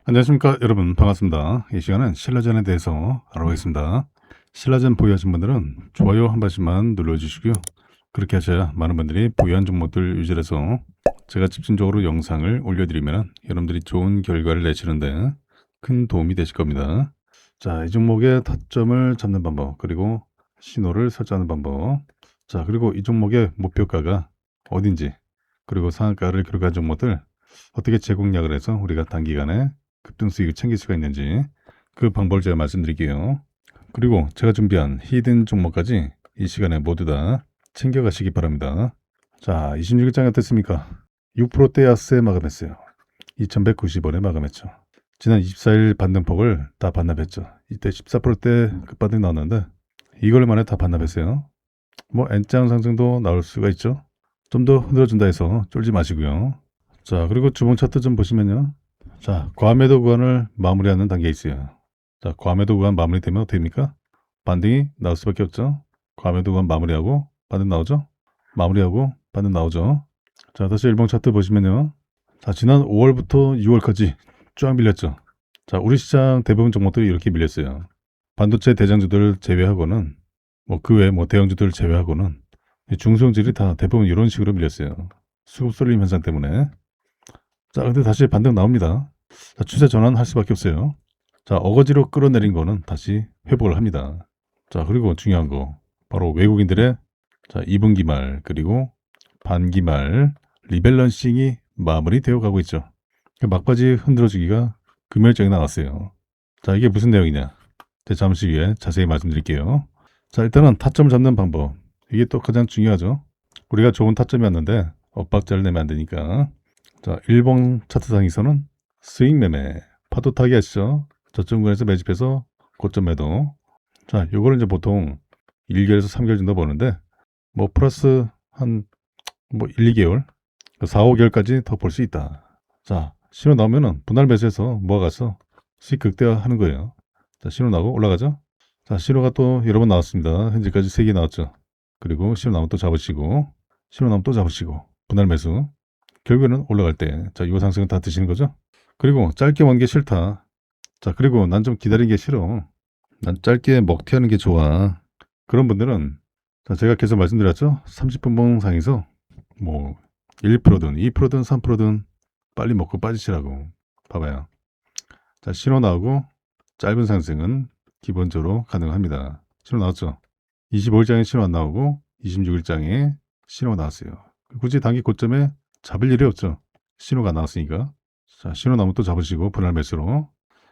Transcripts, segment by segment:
안녕하십니까 여러분, 반갑습니다. 이 시간은 신라젠에 대해서 알아보겠습니다. 신라젠 보유하신 분들은 좋아요 한 번씩만 눌러주시고요. 그렇게 하셔야 많은 분들이 보유한 종목들 유지해서 제가 집중적으로 영상을 올려드리면 여러분들이 좋은 결과를 내시는데 큰 도움이 되실 겁니다. 자, 이 종목의 타점을 잡는 방법, 그리고 신호를 설정하는 방법, 자, 그리고 이 종목의 목표가가 어딘지, 그리고 상한가를 기록한 종목들 어떻게 재공략을 해서 우리가 단기간에 급등 수익을 챙길 수가 있는지 그 방법을 제가 말씀드릴게요. 그리고 제가 준비한 히든 종목까지 이 시간에 모두 다 챙겨가시기 바랍니다. 자, 26일장이 어땠습니까? 6%대 하스에 마감했어요. 2190원에 마감했죠. 지난 24일 반등폭을 다 반납했죠. 이때 14%대 급반등 나왔는데 이걸 만에 다 반납했어요. 뭐 N장 상승도 나올 수가 있죠. 좀 더 흔들어준다 해서 쫄지 마시고요. 자, 그리고 주봉 차트 좀 보시면요. 자, 과매도 구간을 마무리하는 단계에 있어요. 자, 과매도 구간 마무리되면 어떻게 됩니까? 반등이 나올 수밖에 없죠. 과매도 구간 마무리하고 반등 나오죠. 마무리하고 반등 나오죠. 자, 다시 일봉 차트 보시면요. 자, 지난 5월부터 6월까지 쫙 밀렸죠. 자, 우리 시장 대부분 종목들이 이렇게 밀렸어요. 반도체 대장주들 제외하고는 그 외 대형주들 제외하고는 중소형주들이 다 대부분 이런 식으로 밀렸어요. 수급 쏠림 현상 때문에. 자, 근데 다시 반등 나옵니다. 자, 추세 전환할 수밖에 없어요. 자, 어거지로 끌어내린 거는 다시 회복을 합니다. 자, 그리고 중요한 거 바로 외국인들의 자, 2분기 말 그리고 반기 말 리밸런싱이 마무리되어 가고 있죠. 막바지 흔들어주기가 금요일장에 나왔어요. 자, 이게 무슨 내용이냐? 잠시 후에 자세히 말씀드릴게요. 자, 일단은 타점을 잡는 방법. 이게 또 가장 중요하죠. 우리가 좋은 타점이었는데 엇박자를 내면 안 되니까. 자, 일봉 차트상에서는 스윙 매매, 파도 타기 하시죠. 저점 구간에서 매집해서 고점 매도. 자, 요거를 이제 보통 1개월에서 3개월 정도 보는데 플러스 한 1, 2개월, 4, 5개월까지 더 볼 수 있다. 자, 신호 나오면은 분할 매수해서 모아가서 수익 극대화하는 거예요. 자, 신호 나오고 올라가죠. 자, 신호가 또 여러 번 나왔습니다. 현재까지 3개 나왔죠. 그리고 신호 나오면 또 잡으시고, 신호 나오면 또 잡으시고, 분할 매수. 결국에는 올라갈 때, 자, 이 상승은 다 드시는 거죠. 그리고 짧게 먼 게 싫다. 자, 그리고 난 좀 기다리는 게 싫어. 난 짧게 먹튀하는 게 좋아. 그런 분들은, 자, 제가 계속 말씀드렸죠. 30분봉 상에서 1%든 2%든 3%든 빨리 먹고 빠지시라고. 봐봐요. 자, 신호 나오고 짧은 상승은 기본적으로 가능합니다. 신호 나왔죠. 25일장에 신호 안 나오고 26일장에 신호가 나왔어요. 굳이 단기 고점에 잡을 일이 없죠. 신호가 나왔으니까. 자, 신호 나오면 또 잡으시고 분할 매수로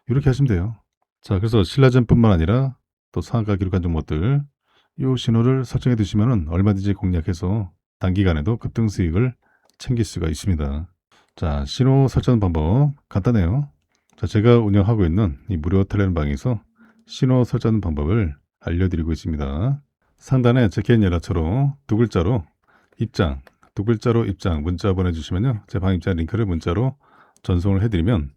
이렇게 하시면 돼요. 자, 그래서 신라젠뿐만 아니라 또 상한가 기록한 종목들 이 신호를 설정해 두시면 얼마든지 공략해서 단기간에도 급등 수익을 챙길 수가 있습니다. 자, 신호 설정 방법 간단해요. 자, 제가 운영하고 있는 이 무료 텔레그램 방에서 신호 설정 방법을 알려드리고 있습니다. 상단에 제 개인 연락처로 두 글자로 입장, 두 글자로 입장 문자 보내주시면요. 제 방 입장 링크를 문자로 전송을 해드리면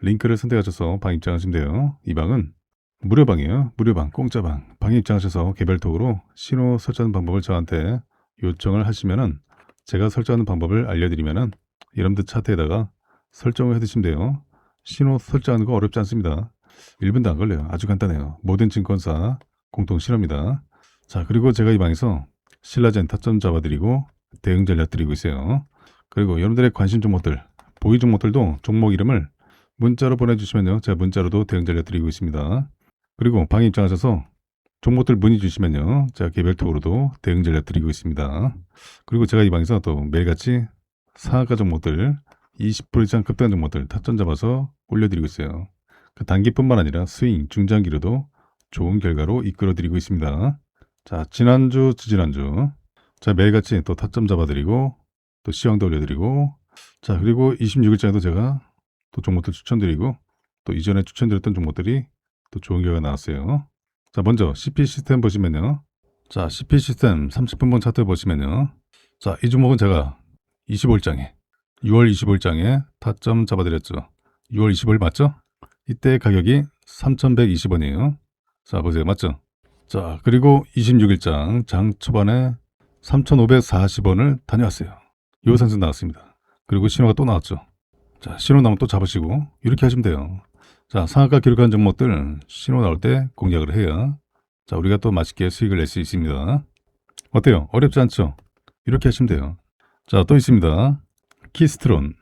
링크를 선택하셔서 방 입장하시면 돼요. 이 방은 무료방이에요. 무료방, 공짜방. 방에 입장하셔서 개별톡으로 신호 설정 방법을 저한테 요청을 하시면은 제가 설정하는 방법을 알려드리면은 여러분들 차트에다가 설정을 해두시면 돼요. 신호 설정하는 거 어렵지 않습니다. 1분도 안 걸려요. 아주 간단해요. 모든 증권사 공통 실험입니다. 자, 그리고 제가 이 방에서 신라젠 타점 잡아드리고 대응 전략 드리고 있어요. 그리고 여러분들의 관심 종목들, 보유 종목들도 종목 이름을 문자로 보내주시면요. 제가 문자로도 대응 전략 드리고 있습니다. 그리고 방에 입장하셔서 종목들 문의 주시면요. 제가 개별톡으로도 대응 전략 드리고 있습니다. 그리고 제가 이 방에서 또 매일같이 상한가 종목들 20% 이상 급등한 종목들 타점 잡아서 올려드리고 있어요. 그 단기뿐만 아니라 스윙, 중장기로도 좋은 결과로 이끌어드리고 있습니다. 자, 지난주, 지지난주 자, 매일같이 또 타점 잡아드리고 또 시황도 올려드리고 자, 그리고 26일장에도 제가 또 종목들 추천드리고 또 이전에 추천드렸던 종목들이 또 좋은 결과가 나왔어요. 자, 먼저 CP 시스템 보시면요. 자, CP 시스템 30분봉 차트 보시면요. 자, 이 종목은 제가 25일장에 6월 25일장에 타점 잡아드렸죠. 6월 25일 맞죠? 이때 가격이 3,120원이에요. 자, 보세요. 맞죠? 자, 그리고 26일장 장 초반에 3,540원을 다녀왔어요. 요 상승 나왔습니다. 그리고 신호가 또 나왔죠. 자, 신호 나오면 또 잡으시고 이렇게 하시면 돼요. 자, 상한가 기록한 종목들 신호 나올 때 공략을 해야 자, 우리가 또 맛있게 수익을 낼 수 있습니다. 어때요? 어렵지 않죠? 이렇게 하시면 돼요. 자, 또 있습니다. 키스트론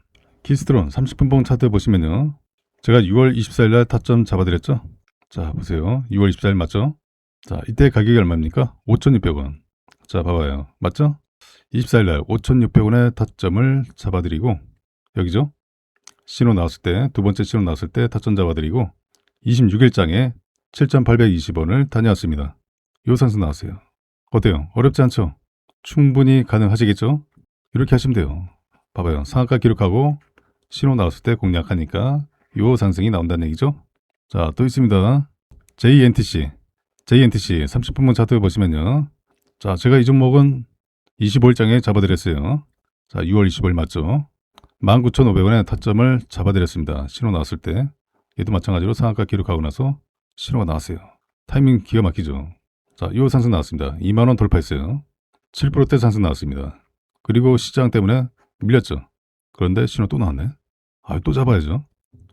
30분봉 차트 보시면요. 제가 6월 24일 날 타점 잡아드렸죠? 자, 보세요. 6월 24일 맞죠? 자, 이때 가격이 얼마입니까? 5,600원. 자, 봐봐요. 맞죠? 24일 날 5,600원에 타점을 잡아드리고 여기죠? 신호 나왔을 때, 두 번째 신호 나왔을 때 타점 잡아드리고 26일장에 7,820원을 다녀왔습니다. 요 산수 나왔어요. 어때요? 어렵지 않죠? 충분히 가능하시겠죠? 이렇게 하시면 돼요. 봐봐요. 상한가 기록하고 신호 나왔을 때 공략하니까 요 상승이 나온다는 얘기죠. 자, 또 있습니다. JNTC 30분봉 차트 보시면요. 자, 제가 이 종목은 25일장에 잡아드렸어요. 자, 6월 25일 맞죠? 19,500원에 타점을 잡아드렸습니다. 신호 나왔을 때. 얘도 마찬가지로 상한가 기록하고 나서 신호가 나왔어요. 타이밍 기가 막히죠. 자, 요 상승 나왔습니다. 2만원 돌파했어요. 7%대 상승 나왔습니다. 그리고 시장 때문에 밀렸죠. 그런데 신호 또 나왔네. 아, 또 잡아야죠.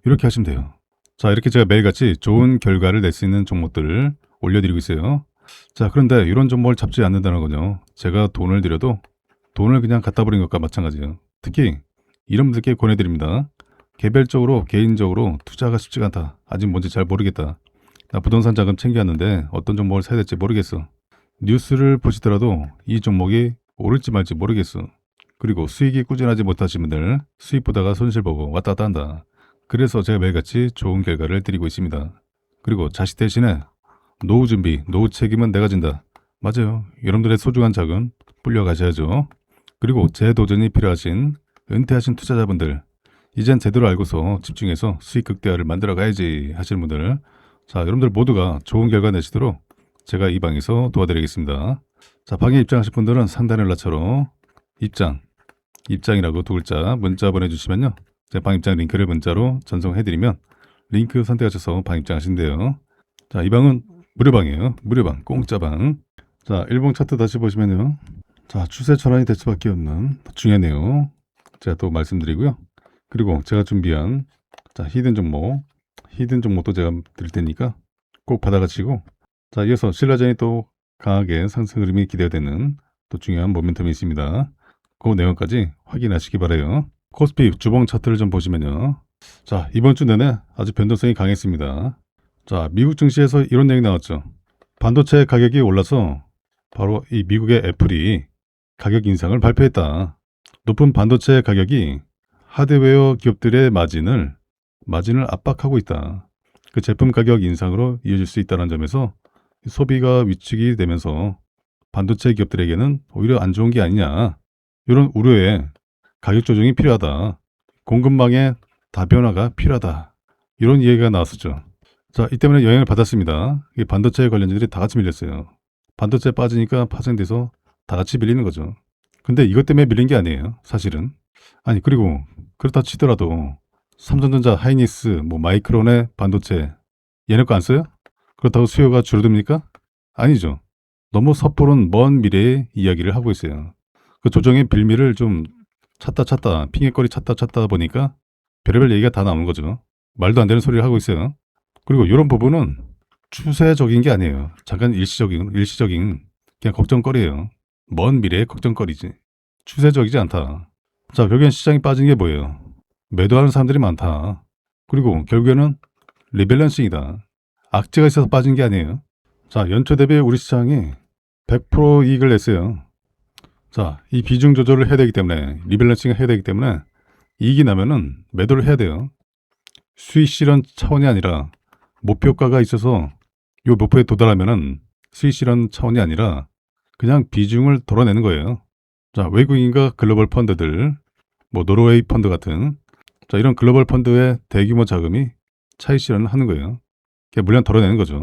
이렇게 하시면 돼요. 자, 이렇게 제가 매일같이 좋은 결과를 낼 수 있는 종목들을 올려드리고 있어요. 자, 그런데 이런 종목을 잡지 않는다는 건요. 제가 돈을 들여도 돈을 그냥 갖다 버린 것과 마찬가지예요. 특히 이런 분들께 권해드립니다. 개별적으로 개인적으로 투자가 쉽지가 않다. 아직 뭔지 잘 모르겠다. 나 부동산 자금 챙겨왔는데 어떤 종목을 사야 될지 모르겠어. 뉴스를 보시더라도 이 종목이 오를지 말지 모르겠어. 그리고 수익이 꾸준하지 못하신 분들 수익 보다가 손실 보고 왔다 갔다 한다. 그래서 제가 매일같이 좋은 결과를 드리고 있습니다. 그리고 자식 대신에 노후 준비, 노후 책임은 내가 진다. 맞아요. 여러분들의 소중한 자금 불려가셔야죠. 그리고 재도전이 필요하신 은퇴하신 투자자분들 이젠 제대로 알고서 집중해서 수익 극대화를 만들어 가야지 하시는 분들 자, 여러분들 모두가 좋은 결과 내시도록 제가 이 방에서 도와드리겠습니다. 자, 방에 입장하실 분들은 상단에 올라처럼 입장이라고 두 글자 문자 보내주시면요. 제 방 입장 링크를 문자로 전송해드리면 링크 선택하셔서 방 입장하신대요. 자, 이 방은 무료방이에요. 무료방, 공짜방. 자, 일봉 차트 다시 보시면요. 자, 추세 전환이 될 수밖에 없는 중요한 내용 제가 또 말씀드리고요. 그리고 제가 준비한 자, 히든 종목도 제가 드릴 테니까 꼭 받아가시고 자, 이어서 신라젠이 또 강하게 상승 흐름이 기대되는 또 중요한 모멘텀이 있습니다. 그 내용까지 확인하시기 바라요. 코스피 주봉 차트를 좀 보시면요. 자, 이번 주 내내 아주 변동성이 강했습니다. 자, 미국 증시에서 이런 내용이 나왔죠. 반도체 가격이 올라서 바로 이 미국의 애플이 가격 인상을 발표했다. 높은 반도체 가격이 하드웨어 기업들의 마진을 압박하고 있다. 그 제품 가격 인상으로 이어질 수 있다는 점에서 소비가 위축이 되면서 반도체 기업들에게는 오히려 안 좋은 게 아니냐. 이런 우려에 가격 조정이 필요하다. 공급망의 다변화가 필요하다. 이런 이야기가 나왔었죠. 자, 이 때문에 영향을 받았습니다. 이 반도체 관련주들이 다 같이 밀렸어요. 반도체 빠지니까 파생돼서 다 같이 밀리는 거죠. 근데 이것 때문에 밀린 게 아니에요. 사실은. 아니, 그리고 그렇다 치더라도 삼성전자, 하이닉스, 마이크론의 반도체 얘네 거 안 써요? 그렇다고 수요가 줄어듭니까? 아니죠. 너무 섣부른 먼 미래의 이야기를 하고 있어요. 그 조정의 빌미를 좀 찾다 핑계거리 찾다 보니까 별의별 얘기가 다 나오는 거죠. 말도 안 되는 소리를 하고 있어요. 그리고 이런 부분은 추세적인 게 아니에요. 잠깐 일시적인 그냥 걱정거리예요. 먼 미래의 걱정거리지. 추세적이지 않다. 자, 결국엔 시장이 빠진 게 뭐예요? 매도하는 사람들이 많다. 그리고 결국에는 리밸런싱이다. 악재가 있어서 빠진 게 아니에요. 자, 연초 대비 우리 시장이 100% 이익을 냈어요. 자, 이 비중 조절을 해야 되기 때문에 리밸런싱을 해야 되기 때문에 이익이 나면은 매도를 해야 돼요. 수익 실현 차원이 아니라 목표가가 있어서 이 목표에 도달하면은 수익 실현 차원이 아니라 그냥 비중을 덜어내는 거예요. 자, 외국인과 글로벌 펀드들, 노르웨이 펀드 같은 자, 이런 글로벌 펀드의 대규모 자금이 차익 실현을 하는 거예요. 그냥 물량 덜어내는 거죠.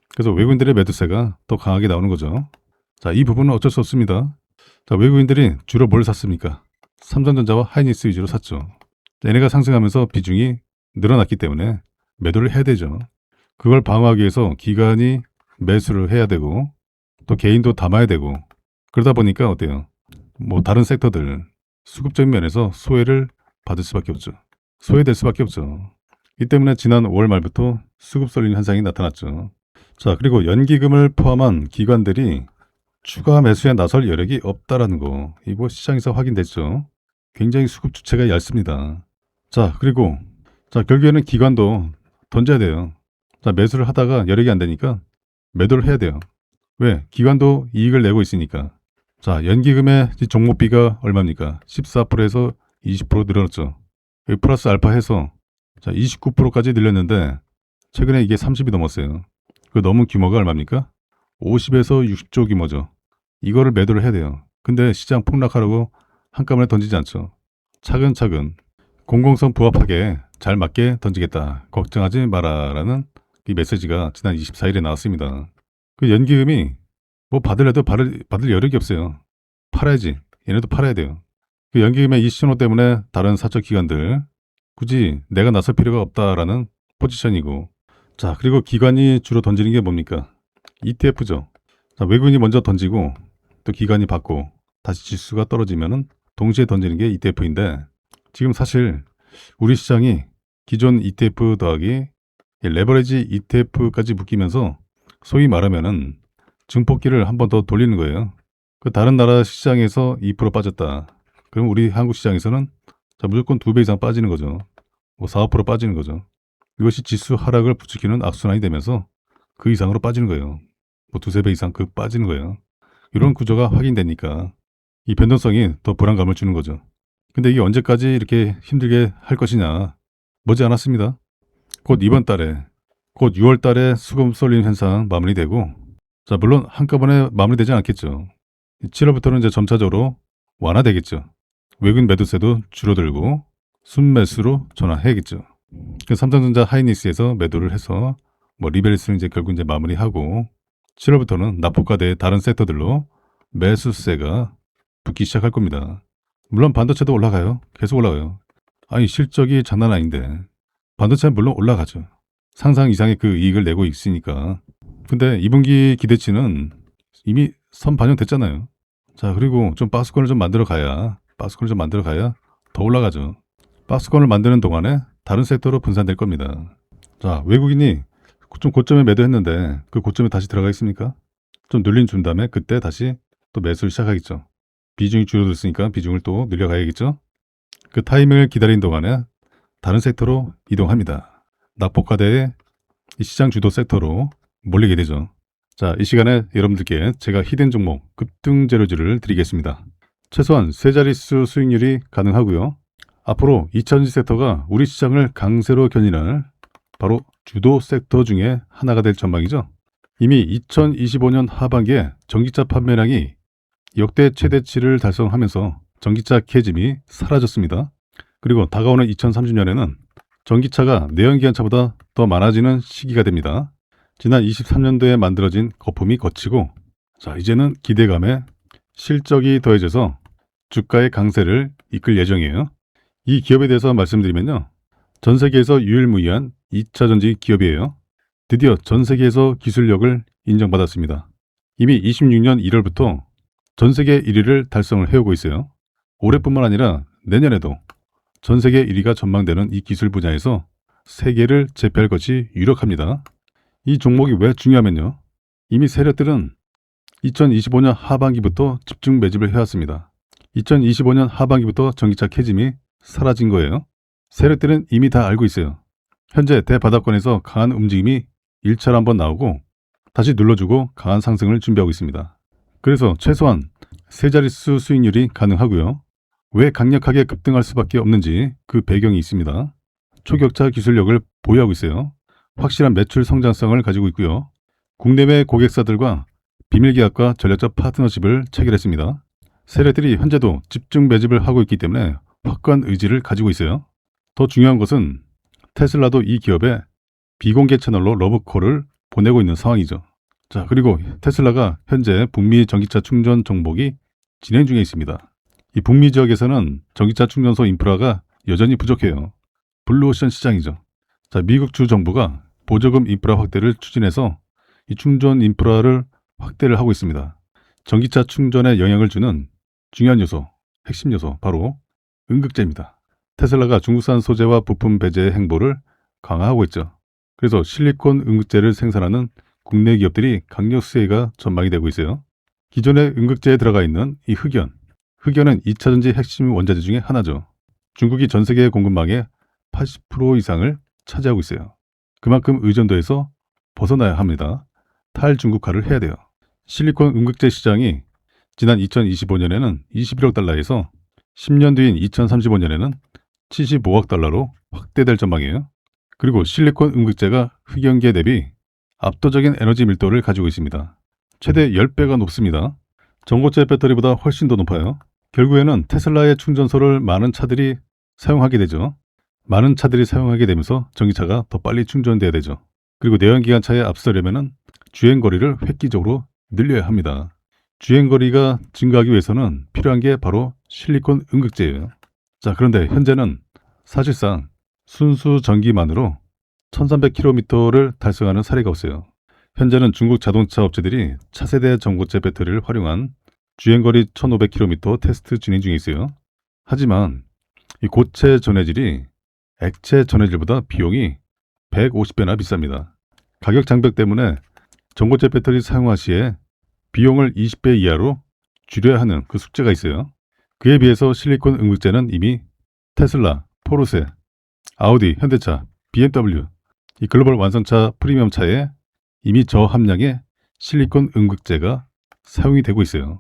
그래서 외국인들의 매도세가 더 강하게 나오는 거죠. 자, 이 부분은 어쩔 수 없습니다. 자, 외국인들이 주로 뭘 샀습니까? 삼성전자와 하이닉스 위주로 샀죠. 얘네가 상승하면서 비중이 늘어났기 때문에 매도를 해야 되죠. 그걸 방어하기 위해서 기관이 매수를 해야 되고 또 개인도 담아야 되고 그러다 보니까 어때요? 다른 섹터들 수급적인 면에서 소외를 받을 수밖에 없죠. 소외될 수밖에 없죠. 이 때문에 지난 5월 말부터 수급 쏠림 현상이 나타났죠. 자, 그리고 연기금을 포함한 기관들이 추가 매수에 나설 여력이 없다라는 거, 이거 시장에서 확인됐죠. 굉장히 수급 주체가 얇습니다. 자, 그리고 결국에는 기관도 던져야 돼요. 자, 매수를 하다가 여력이 안 되니까 매도를 해야 돼요. 왜? 기관도 이익을 내고 있으니까. 자, 연기금의 종목비가 얼마입니까? 14%에서 20% 늘어났죠. 여기 플러스 알파 해서 29%까지 늘렸는데 최근에 이게 30이 넘었어요. 그 넘은 규모가 얼마입니까? 50에서 60조 규모죠. 이거를 매도를 해야 돼요. 근데 시장 폭락하라고 한꺼번에 던지지 않죠. 차근차근 공공성 부합하게 잘 맞게 던지겠다. 걱정하지 마라라는 이 메시지가 지난 24일에 나왔습니다. 그 연기금이 뭐 받으려도 받을 여력이 없어요. 팔아야지. 얘네도 팔아야 돼요. 그 연기금의 이 신호 때문에 다른 사적 기관들 굳이 내가 나설 필요가 없다라는 포지션이고, 자, 그리고 기관이 주로 던지는 게 뭡니까? ETF죠. 자, 외국인이 먼저 던지고 또 기관이 받고 다시 지수가 떨어지면은 동시에 던지는 게 ETF인데, 지금 사실 우리 시장이 기존 ETF 더하기 레버리지 ETF까지 묶이면서 소위 말하면은 증폭기를 한 번 더 돌리는 거예요. 그 다른 나라 시장에서 2% 빠졌다. 그럼 우리 한국 시장에서는 무조건 2배 이상 빠지는 거죠. 뭐 4~5% 빠지는 거죠. 이것이 지수 하락을 부추기는 악순환이 되면서 그 이상으로 빠지는 거예요. 뭐 2~3배 이상 빠지는 거예요. 이런 구조가 확인되니까 이 변동성이 더 불안감을 주는 거죠. 근데 이게 언제까지 이렇게 힘들게 할 것이냐. 머지않았습니다. 곧 이번 달에, 곧 6월 달에 수급 쏠림 현상 마무리되고, 자, 물론 한꺼번에 마무리되지 않겠죠. 7월부터는 이제 점차적으로 완화되겠죠. 외국인 매도세도 줄어들고 순매수로 전환해야겠죠. 그 삼성전자 하이닉스에서 매도를 해서 뭐 리벨스는 이제 결국 이제 마무리하고 7월부터는 납폭과대의 다른 섹터들로 매수세가 붙기 시작할 겁니다. 물론 반도체도 올라가요. 계속 올라가요. 아니 실적이 장난 아닌데 반도체는 물론 올라가죠. 상상 이상의 그 이익을 내고 있으니까. 근데 2분기 기대치는 이미 선 반영됐잖아요. 자, 그리고 좀 박스권을 좀 만들어 가야 더 올라가죠. 박스권을 만드는 동안에 다른 섹터로 분산될 겁니다. 자, 외국인이 좀 고점에 매도했는데 그 고점에 다시 들어가 있습니까? 좀 눌림 준 다음에 그때 다시 또 매수를 시작하겠죠. 비중이 줄어들었으니까 비중을 또 늘려가야겠죠. 그 타이밍을 기다린 동안에 다른 섹터로 이동합니다. 낙폭과대의 시장 주도 섹터로 몰리게 되죠. 자, 이 시간에 여러분들께 제가 히든 종목 급등 재료주를 드리겠습니다. 최소한 세 자릿수 수익률이 가능하고요. 앞으로 2차전지 섹터가 우리 시장을 강세로 견인할 바로 주도 섹터 중에 하나가 될 전망이죠. 이미 2025년 하반기에 전기차 판매량이 역대 최대치를 달성하면서 전기차 캐즘이 사라졌습니다. 그리고 다가오는 2030년에는 전기차가 내연기관차보다 더 많아지는 시기가 됩니다. 지난 23년도에 만들어진 거품이 거치고, 자, 이제는 기대감에 실적이 더해져서 주가의 강세를 이끌 예정이에요. 이 기업에 대해서 말씀드리면요. 전 세계에서 유일무이한 2차전지 기업이에요. 드디어 전 세계에서 기술력을 인정받았습니다. 이미 26년 1월부터 전 세계 1위를 달성을 해오고 있어요. 올해뿐만 아니라 내년에도 전 세계 1위가 전망되는 이 기술 분야에서 세계를 제패할 것이 유력합니다. 이 종목이 왜 중요하면요. 이미 세력들은 2025년 하반기부터 집중 매집을 해왔습니다. 2025년 하반기부터 전기차 캐즘이 사라진 거예요. 세력들은 이미 다 알고 있어요. 현재 대바닥권에서 강한 움직임이 1차로 한번 나오고 다시 눌러주고 강한 상승을 준비하고 있습니다. 그래서 최소한 세 자릿수 수익률이 가능하고요. 왜 강력하게 급등할 수밖에 없는지 그 배경이 있습니다. 초격차 기술력을 보유하고 있어요. 확실한 매출 성장성을 가지고 있고요. 국내외 고객사들과 비밀계약과 전략적 파트너십을 체결했습니다. 세력들이 현재도 집중 매집을 하고 있기 때문에 확고한 의지를 가지고 있어요. 더 중요한 것은 테슬라도 이 기업에 비공개 채널로 러브콜을 보내고 있는 상황이죠. 자, 그리고 테슬라가 현재 북미 전기차 충전 정복이 진행 중에 있습니다. 이 북미 지역에서는 전기차 충전소 인프라가 여전히 부족해요. 블루오션 시장이죠. 자, 미국 주 정부가 보조금 인프라 확대를 추진해서 이 충전 인프라를 확대를 하고 있습니다. 전기차 충전에 영향을 주는 중요한 요소, 핵심 요소 바로 음극재입니다. 테슬라가 중국산 소재와 부품 배제 행보를 강화하고 있죠. 그래서 실리콘 음극재를 생산하는 국내 기업들이 강력 수혜가 전망이 되고 있어요. 기존의 음극재에 들어가 있는 이 흑연은 2차전지 핵심 원자재 중에 하나죠. 중국이 전 세계 공급망의 80% 이상을 차지하고 있어요. 그만큼 의존도에서 벗어나야 합니다. 탈중국화를 해야 돼요. 실리콘 음극재 시장이 지난 2025년에는 21억 달러에서 10년 뒤인 2035년에는 75억 달러로 확대될 전망이에요. 그리고 실리콘 음극재가 흑연계 대비 압도적인 에너지 밀도를 가지고 있습니다. 최대 10배가 높습니다. 전고체 배터리보다 훨씬 더 높아요. 결국에는 테슬라의 충전소를 많은 차들이 사용하게 되죠. 많은 차들이 사용하게 되면서 전기차가 더 빨리 충전돼야 되죠. 그리고 내연기관차에 앞서려면 주행거리를 획기적으로 늘려야 합니다. 주행거리가 증가하기 위해서는 필요한 게 바로 실리콘 음극재예요. 자, 그런데 현재는 사실상 순수 전기만으로 1300km를 달성하는 사례가 없어요. 현재는 중국 자동차 업체들이 차세대 전고체 배터리를 활용한 주행거리 1500km 테스트 진행 중에 있어요. 하지만 이 고체 전해질이 액체 전해질보다 비용이 150배나 비쌉니다. 가격 장벽 때문에 전고체 배터리 사용화 시에 비용을 20배 이하로 줄여야 하는 그 숙제가 있어요. 그에 비해서 실리콘 음극재는 이미 테슬라, 포르쉐, 아우디, 현대차, BMW, 이 글로벌 완성차 프리미엄 차에 이미 저함량의 실리콘 음극재가 사용이 되고 있어요.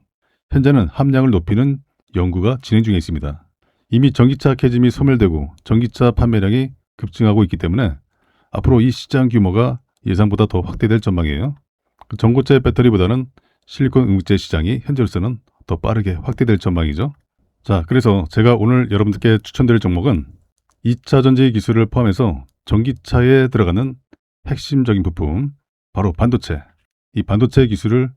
현재는 함량을 높이는 연구가 진행 중에 있습니다. 이미 전기차 캐즘이 소멸되고 전기차 판매량이 급증하고 있기 때문에 앞으로 이 시장 규모가 예상보다 더 확대될 전망이에요. 전고체 배터리보다는 실리콘 음극재 시장이 현재로서는 더 빠르게 확대될 전망이죠. 자, 그래서 제가 오늘 여러분들께 추천드릴 종목은 2차 전지 기술을 포함해서 전기차에 들어가는 핵심적인 부품, 바로 반도체. 이 반도체 기술을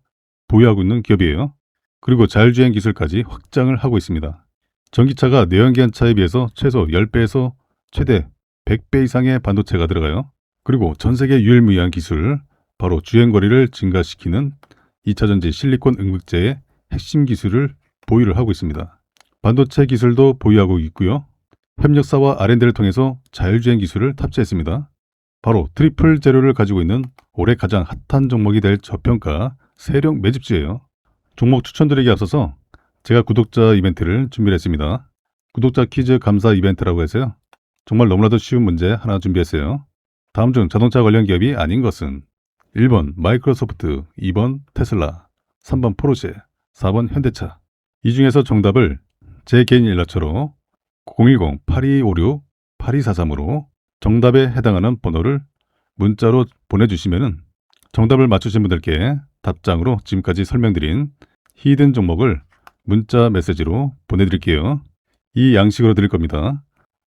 보유하고 있는 기업이에요. 그리고 자율주행 기술까지 확장을 하고 있습니다. 전기차가 내연기관차에 비해서 최소 10배에서 최대 100배 이상의 반도체가 들어가요. 그리고 전 세계 유일무이한 기술, 바로 주행거리를 증가시키는 2차전지 실리콘 음극재의 핵심 기술을 보유를 하고 있습니다. 반도체 기술도 보유하고 있고요. 협력사와 R&D를 통해서 자율주행 기술을 탑재했습니다. 바로 트리플 재료를 가지고 있는 올해 가장 핫한 종목이 될 저평가 세력 매집주예요. 종목 추천드리기 앞서서 제가 구독자 이벤트를 준비를 했습니다. 구독자 퀴즈 감사 이벤트라고 해서요. 정말 너무나도 쉬운 문제 하나 준비했어요. 다음 중 자동차 관련 기업이 아닌 것은 1번 마이크로소프트, 2번 테슬라, 3번 포르쉐, 4번 현대차. 이 중에서 정답을 제 개인 연락처로 010-8256-8243으로 정답에 해당하는 번호를 문자로 보내주시면 정답을 맞추신 분들께 답장으로 지금까지 설명드린 히든 종목을 문자 메시지로 보내드릴게요. 이 양식으로 드릴 겁니다.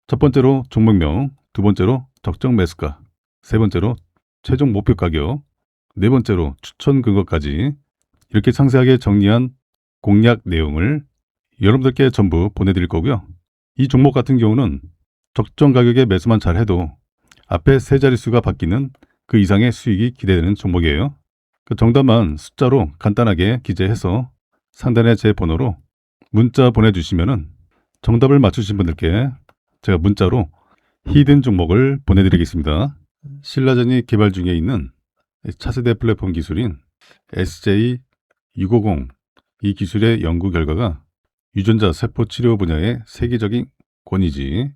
첫 번째로 종목명, 두 번째로 적정 매수가, 세 번째로 최종 목표 가격, 네 번째로 추천 근거까지 이렇게 상세하게 정리한 공략 내용을 여러분들께 전부 보내드릴 거고요. 이 종목 같은 경우는 적정 가격에 매수만 잘 해도 앞에 세 자릿수가 바뀌는 그 이상의 수익이 기대되는 종목이에요. 그 정답만 숫자로 간단하게 기재해서 상단에 제 번호로 문자 보내주시면 정답을 맞추신 분들께 제가 문자로 히든 종목을 보내드리겠습니다. 신라젠이 개발 중에 있는 차세대 플랫폼 기술인 SJ650, 이 기술의 연구 결과가 유전자 세포 치료 분야의 세계적인 권위지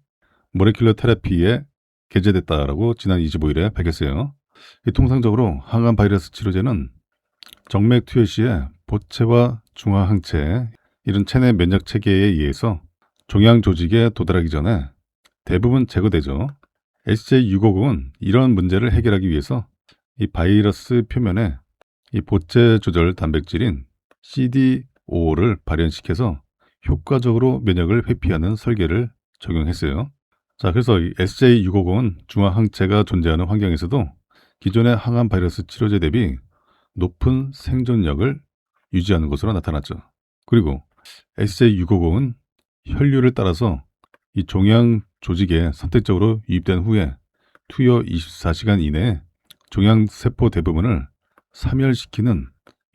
모레큘러 테라피에 게재됐다라고 지난 25일에 밝혔어요. 통상적으로 항암 바이러스 치료제는 정맥 투여 시에 보체와 중화항체 이런 체내 면역 체계에 의해서 종양 조직에 도달하기 전에 대부분 제거되죠. SJ650은 이런 문제를 해결하기 위해서 이 바이러스 표면에 이 보체 조절 단백질인 CD5를 발현시켜서 효과적으로 면역을 회피하는 설계를 적용했어요. 자, 그래서 이 SJ650은 중화항체가 존재하는 환경에서도 기존의 항암 바이러스 치료제 대비 높은 생존력을 유지하는 것으로 나타났죠. 그리고 SJ650은 혈류를 따라서 이 종양 조직에 선택적으로 유입된 후에 투여 24시간 이내에 종양 세포 대부분을 사멸시키는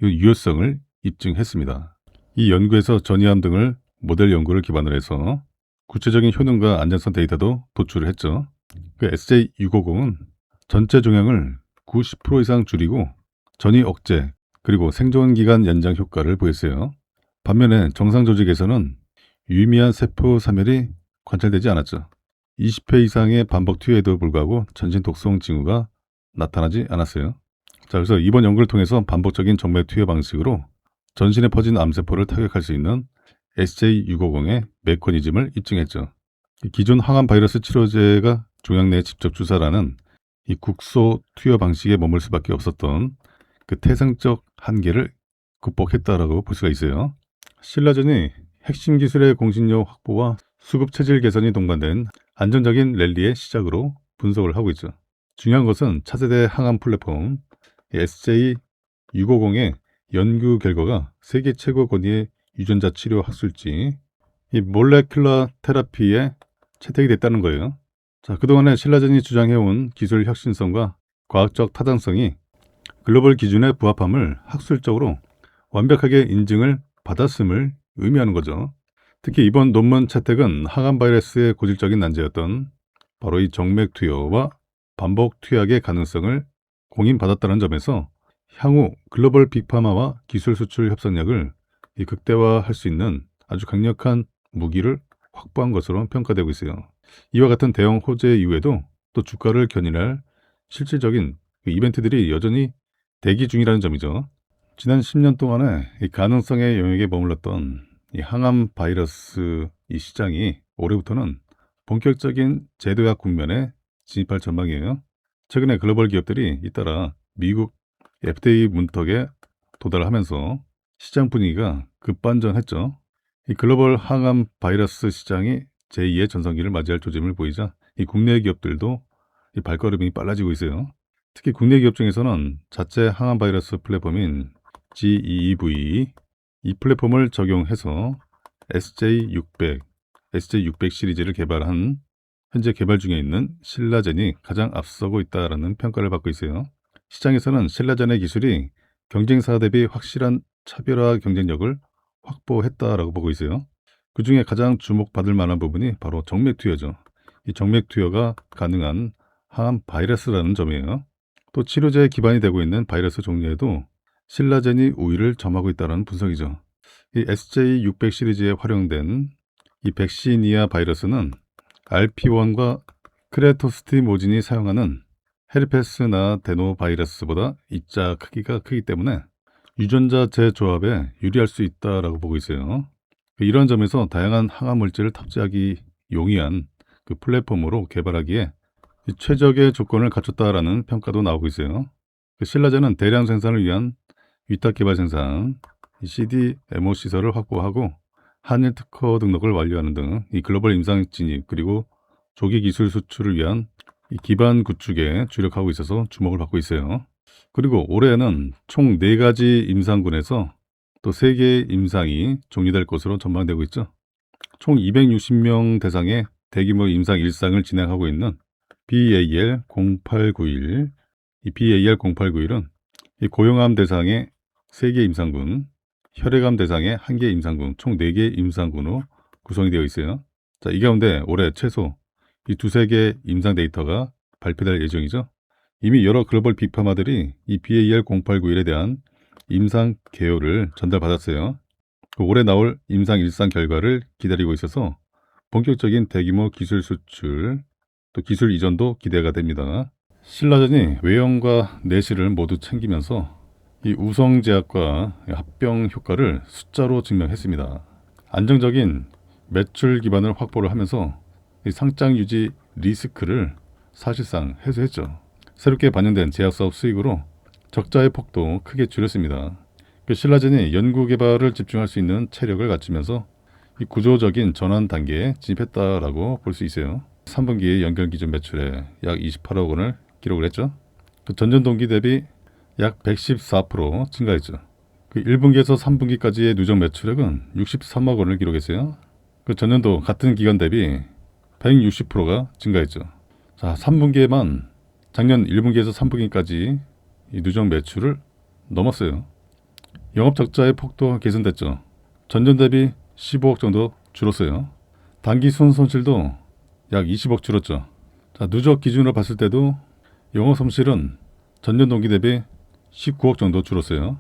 유효성을 입증했습니다. 이 연구에서 전이암 등을 모델 연구를 기반으로 해서 구체적인 효능과 안전성 데이터도 도출을 했죠. 그 SJ650은 전체 종양을 90% 이상 줄이고 전이 억제 그리고 생존 기간 연장 효과를 보였어요. 반면에 정상 조직에서는 유의미한 세포 사멸이 관찰되지 않았죠. 20회 이상의 반복 투여에도 불구하고 전신 독성 징후가 나타나지 않았어요. 자, 그래서 이번 연구를 통해서 반복적인 정맥 투여 방식으로 전신에 퍼진 암세포를 타격할 수 있는 SJ650의 메커니즘을 입증했죠. 기존 항암 바이러스 치료제가 종양 내에 직접 주사라는 이 국소 투여 방식에 머물 수밖에 없었던 그 태생적 한계를 극복했다라고 볼 수가 있어요. 신라전이 핵심 기술의 공신력 확보와 수급 체질 개선이 동반된 안정적인 랠리의 시작으로 분석을 하고 있죠. 중요한 것은 차세대 항암 플랫폼 SJ650의 연구 결과가 세계 최고 권위의 유전자 치료 학술지 이 몰레큘러 테라피에 채택이 됐다는 거예요. 자, 그동안에 신라전이 주장해온 기술 혁신성과 과학적 타당성이 글로벌 기준에 부합함을 학술적으로 완벽하게 인증을 받았음을 의미하는 거죠. 특히 이번 논문 채택은 항암 바이러스의 고질적인 난제였던 바로 이 정맥 투여와 반복 투약의 가능성을 공인받았다는 점에서 향후 글로벌 빅파마와 기술 수출 협상력을 극대화할 수 있는 아주 강력한 무기를 확보한 것으로 평가되고 있어요. 이와 같은 대형 호재 이후에도 또 주가를 견인할 실질적인 이벤트들이 여전히 대기 중이라는 점이죠. 지난 10년 동안에 이 가능성의 영역에 머물렀던 이 항암 바이러스 이 시장이 올해부터는 본격적인 제도약 국면에 진입할 전망이에요. 최근에 글로벌 기업들이 잇따라 미국 FDA 문턱에 도달하면서 시장 분위기가 급반전했죠. 이 글로벌 항암 바이러스 시장이 제2의 전성기를 맞이할 조짐을 보이자 이 국내 기업들도 이 발걸음이 빨라지고 있어요. 특히 국내 기업 중에서는 자체 항암 바이러스 플랫폼인 GEEV 이 플랫폼을 적용해서 SJ600, SJ600 시리즈를 개발한 현재 개발 중에 있는 신라젠이 가장 앞서고 있다는 평가를 받고 있어요. 시장에서는 신라젠의 기술이 경쟁사 대비 확실한 차별화 경쟁력을 확보했다라고 보고 있어요. 그 중에 가장 주목받을 만한 부분이 바로 정맥 투여죠. 이 정맥 투여가 가능한 항암 바이러스라는 점이에요. 또 치료제에 기반이 되고 있는 바이러스 종류에도 신라젠이 우위를 점하고 있다는 분석이죠. 이 SJ600 시리즈에 활용된 이 백시니아 바이러스는 RP1과 크레토스티모진이 사용하는 헤르페스나 데노바이러스보다 입자 크기가 크기 때문에 유전자 재조합에 유리할 수 있다라고 보고 있어요. 이런 점에서 다양한 항암 물질을 탑재하기 용이한 그 플랫폼으로 개발하기에 최적의 조건을 갖췄다라는 평가도 나오고 있어요. 신라젠은 대량 생산을 위한 위탁 개발 생산, CDMO 시설을 확보하고 한일 특허 등록을 완료하는 등 이 글로벌 임상 진입 그리고 조기 기술 수출을 위한 이 기반 구축에 주력하고 있어서 주목을 받고 있어요. 그리고 올해에는 총 4가지 임상군에서 또 3개의 임상이 종료될 것으로 전망되고 있죠. 총 260명 대상의 대규모 임상 1상을 진행하고 있는 BAL0891, 이 BAL0891은 이 고용암 대상의 3개 임상군, 혈액암 대상의 1개 임상군, 총 4개 임상군으로 구성이 되어 있어요. 자, 이 가운데 올해 최소 이 2-3개 임상 데이터가 발표될 예정이죠. 이미 여러 글로벌 빅파마들이 이 BAL0891에 대한 임상 개요를 전달받았어요. 올해 나올 임상 1상 결과를 기다리고 있어서 본격적인 대규모 기술 수출, 또 기술 이전도 기대가 됩니다. 신라전이 외형과 내실을 모두 챙기면서 이 우성제약과 합병 효과를 숫자로 증명했습니다. 안정적인 매출 기반을 확보를 하면서 이 상장 유지 리스크를 사실상 해소했죠. 새롭게 반영된 제약사업 수익으로 적자의 폭도 크게 줄였습니다. 신라젠이 연구개발을 집중할 수 있는 체력을 갖추면서 이 구조적인 전환 단계에 진입했다라고 볼 수 있어요. 3분기 연결 기준 매출에 약 28억 원을 기록을 했죠. 전년 동기 대비 약 114% 증가했죠. 1분기에서 3분기까지의 누적 매출액은 63억 원을 기록했어요. 전년도 같은 기간 대비 160%가 증가했죠. 자, 3분기에만 작년 1분기에서 3분기까지 이 누적 매출을 넘었어요. 영업 적자의 폭도 개선됐죠. 전년 대비 15억 정도 줄었어요. 단기 순 손실도 약 20억 줄었죠. 자, 누적 기준으로 봤을 때도 영업 손실은 전년 동기 대비 19억 정도 줄었어요.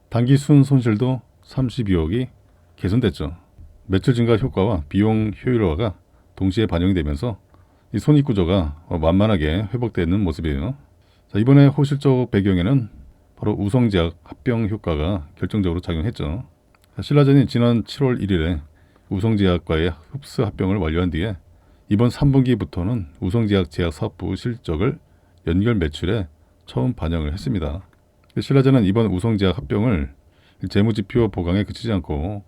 단기 순 손실도 32억이 개선됐죠. 매출 증가 효과와 비용 효율화가 동시에 반영이 되면서 이 손익 구조가 만만하게 회복되는 모습이에요. 자, 이번에 호실적 배경에는 바로 우성제약 합병 효과가 결정적으로 작용했죠. 자, 신라전이 지난 7월 1일에 우성제약과의 흡수 합병을 완료한 뒤에 이번 3분기부터는 우성제약 제약사업부 실적을 연결 매출에 처음 반영을 했습니다. 신라전은 이번 우성제약 합병을 재무지표 보강에 그치지 않고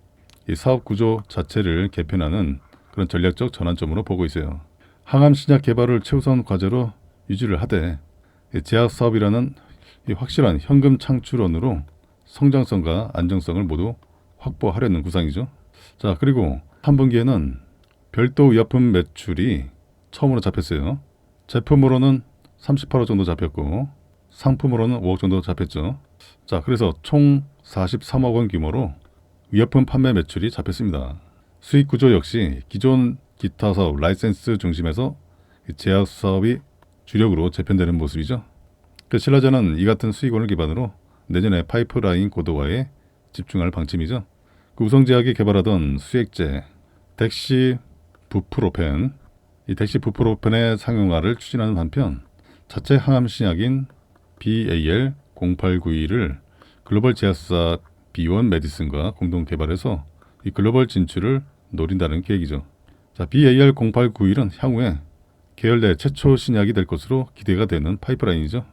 이 사업 구조 자체를 개편하는 그런 전략적 전환점으로 보고 있어요. 항암 신약 개발을 최우선 과제로 유지를 하되 제약 사업이라는 이 확실한 현금 창출원으로 성장성과 안정성을 모두 확보하려는 구상이죠. 자, 그리고 3분기에는 별도 의약품 매출이 처음으로 잡혔어요. 제품으로는 38억 정도 잡혔고 상품으로는 5억 정도 잡혔죠. 자, 그래서 총 43억 원 규모로 의약품 판매 매출이 잡혔습니다. 수익 구조 역시 기존 기타 사업 라이센스 중심에서 제약 사업이 주력으로 재편되는 모습이죠. 신라전은 이 같은 수익원을 기반으로 내년에 파이프라인 고도화에 집중할 방침이죠. 우성제약이 개발하던 수액제 덱시부프로펜, 이 덱시부프로펜의 상용화를 추진하는 한편 자체 항암 신약인 BAL0892를 글로벌 제약사 B1 메디슨과 공동 개발해서 이 글로벌 진출을 노린다는 계획이죠. 자, BAL0891은 향후에 계열 내 최초 신약이 될 것으로 기대가 되는 파이프라인이죠.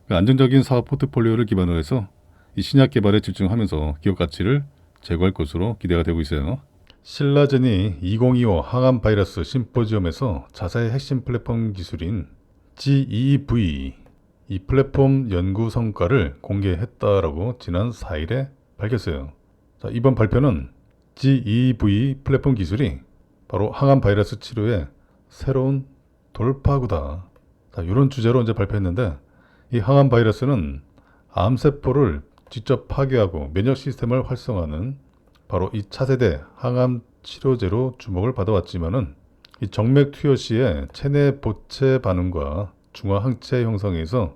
안정적인 사업 포트폴리오를 기반으로 해서 이 신약 개발에 집중하면서 기업 가치를 제고할 것으로 기대가 되고 있어요. 신라젠이 2025 항암 바이러스 심포지엄에서 자사의 핵심 플랫폼 기술인 GEV 이 플랫폼 연구 성과를 공개했다라고 지난 4일에 밝혔어요. 자, 이번 발표는 GEV 플랫폼 기술이 바로 항암 바이러스 치료의 새로운 돌파구다. 자, 이런 주제로 이제 발표했는데 이 항암 바이러스는 암세포를 직접 파괴하고 면역 시스템을 활성화하는 바로 이 차세대 항암 치료제로 주목을 받아왔지만은 이 정맥 투여 시에 체내 보채 반응과 중화 항체 형성에서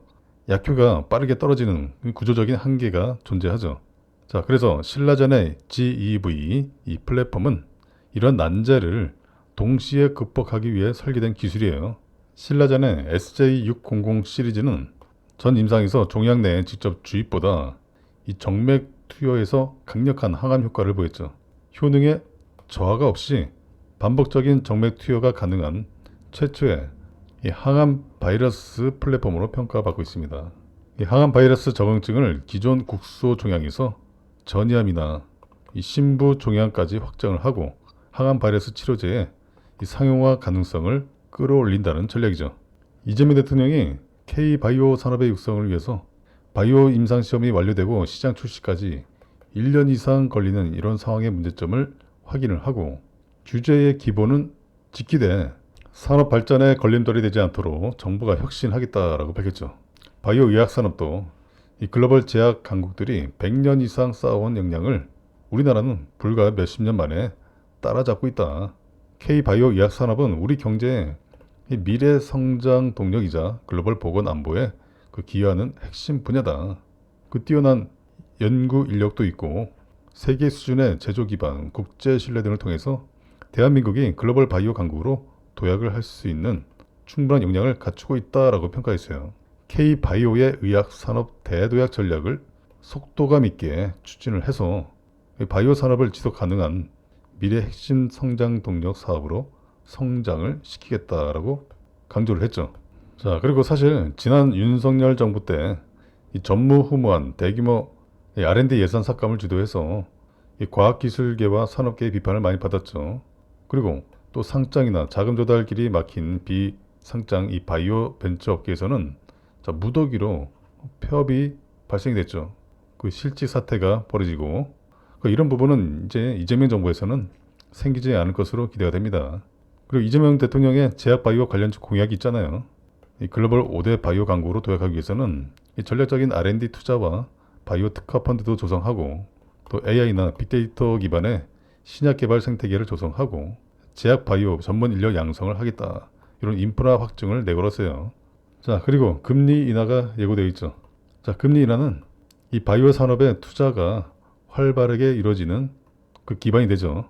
약효가 빠르게 떨어지는 구조적인 한계가 존재하죠. 자, 그래서 신라전의 GEV 이 플랫폼은 이런 난제를 동시에 극복하기 위해 설계된 기술이에요. 신라전의 SJ600 시리즈는 전 임상에서 종양 내에 직접 주입보다 이 정맥 투여에서 강력한 항암 효과를 보였죠. 효능에 저하가 없이 반복적인 정맥 투여가 가능한 최초의 이 항암 바이러스 플랫폼으로 평가받고 있습니다. 이 항암 바이러스 적응증을 기존 국소 종양에서 전이암이나 이 신부 종양까지 확장을 하고 항암 바이러스 치료제의 이 상용화 가능성을 끌어올린다는 전략이죠. 이재명 대통령이 K바이오 산업의 육성을 위해서 바이오 임상시험이 완료되고 시장 출시까지 1년 이상 걸리는 이런 상황의 문제점을 확인을 하고 규제의 기본은 지키되 산업 발전에 걸림돌이 되지 않도록 정부가 혁신하겠다라고 밝혔죠. 바이오 의학 산업도 이 글로벌 제약 강국들이 100년 이상 쌓아온 역량을 우리나라는 불과 몇십 년 만에 따라잡고 있다. K바이오 의학 산업은 우리 경제의 미래 성장 동력이자 글로벌 보건 안보에 기여하는 핵심 분야다. 뛰어난 연구 인력도 있고 세계 수준의 제조 기반, 국제 신뢰 등을 통해서 대한민국이 글로벌 바이오 강국으로 도약을 할 수 있는 충분한 역량을 갖추고 있다라고 평가했어요. K바이오의 의학 산업 대도약 전략을 속도감 있게 추진을 해서 바이오 산업을 지속 가능한 미래 핵심 성장 동력 사업으로 성장을 시키겠다라고 강조를 했죠. 자, 그리고 사실 지난 윤석열 정부 때 이 전무후무한 대규모 R&D 예산 삭감을 주도해서 이 과학기술계와 산업계의 비판을 많이 받았죠. 그리고 또 상장이나 자금 조달 길이 막힌 비상장 이 바이오 벤처 업계에서는 무더기로 폐업이 발생이 됐죠. 실직 사태가 벌어지고 이런 부분은 이제 이재명 정부에서는 생기지 않을 것으로 기대가 됩니다. 그리고 이재명 대통령의 제약 바이오 관련 공약이 있잖아요. 이 글로벌 5대 바이오 강국으로 도약하기 위해서는 이 전략적인 R&D 투자와 바이오 특화 펀드도 조성하고 또 AI나 빅데이터 기반의 신약 개발 생태계를 조성하고 제약 바이오 전문 인력 양성을 하겠다. 이런 인프라 확증을 내걸었어요. 자, 그리고 금리 인하가 예고되어 있죠. 자, 금리 인하는 이 바이오 산업의 투자가 활발하게 이루어지는 그 기반이 되죠.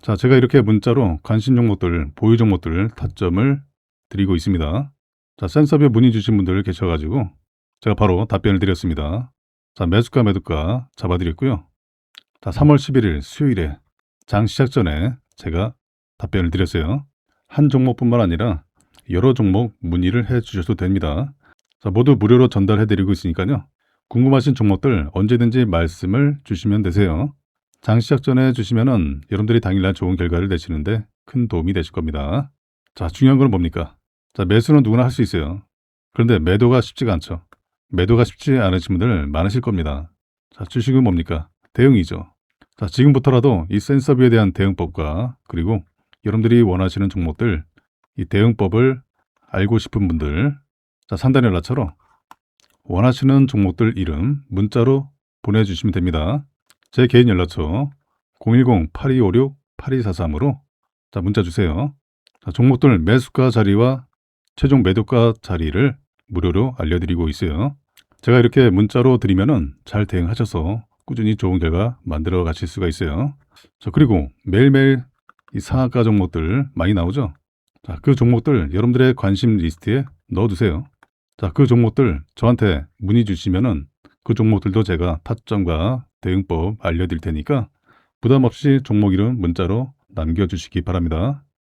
자, 제가 이렇게 문자로 관심 종목들, 보유 종목들 타점을 드리고 있습니다. 자, 센서뷰 문의 주신 분들 계셔가지고 제가 바로 답변을 드렸습니다. 자, 매수가 잡아드렸고요. 자, 3월 11일 수요일에 장 시작 전에 제가 답변을 드렸어요. 한 종목뿐만 아니라 여러 종목 문의를 해 주셔도 됩니다. 자, 모두 무료로 전달해 드리고 있으니까요. 궁금하신 종목들 언제든지 말씀을 주시면 되세요. 장 시작 전에 주시면은 여러분들이 당일날 좋은 결과를 내시는데 큰 도움이 되실 겁니다. 자, 중요한 건 뭡니까? 자, 매수는 누구나 할 수 있어요. 그런데 매도가 쉽지가 않죠. 매도가 쉽지 않으신 분들 많으실 겁니다. 자, 주식은 뭡니까? 대응이죠. 자, 지금부터라도 이 센서뷰에 대한 대응법과 그리고 여러분들이 원하시는 종목들 이 대응법을 알고 싶은 분들, 자, 상단 연락처로 원하시는 종목들 이름 문자로 보내주시면 됩니다. 제 개인 연락처 010-8256-8243으로 자, 문자 주세요. 자, 종목들 매수가 자리와 최종 매도가 자리를 무료로 알려드리고 있어요. 제가 이렇게 문자로 드리면은 잘 대응하셔서 꾸준히 좋은 결과 만들어 가실 수가 있어요. 자, 그리고 매일매일 이 상한가 종목들 많이 나오죠. 자, 그 종목들 여러분들의 관심 리스트에 넣어두세요. 자, 그 종목들 저한테 문의 주시면은 그 종목들도 제가 타점과 대응법 알려드릴 테니까 부담 없이 종목 이름 문자로 남겨주시기 바랍니다.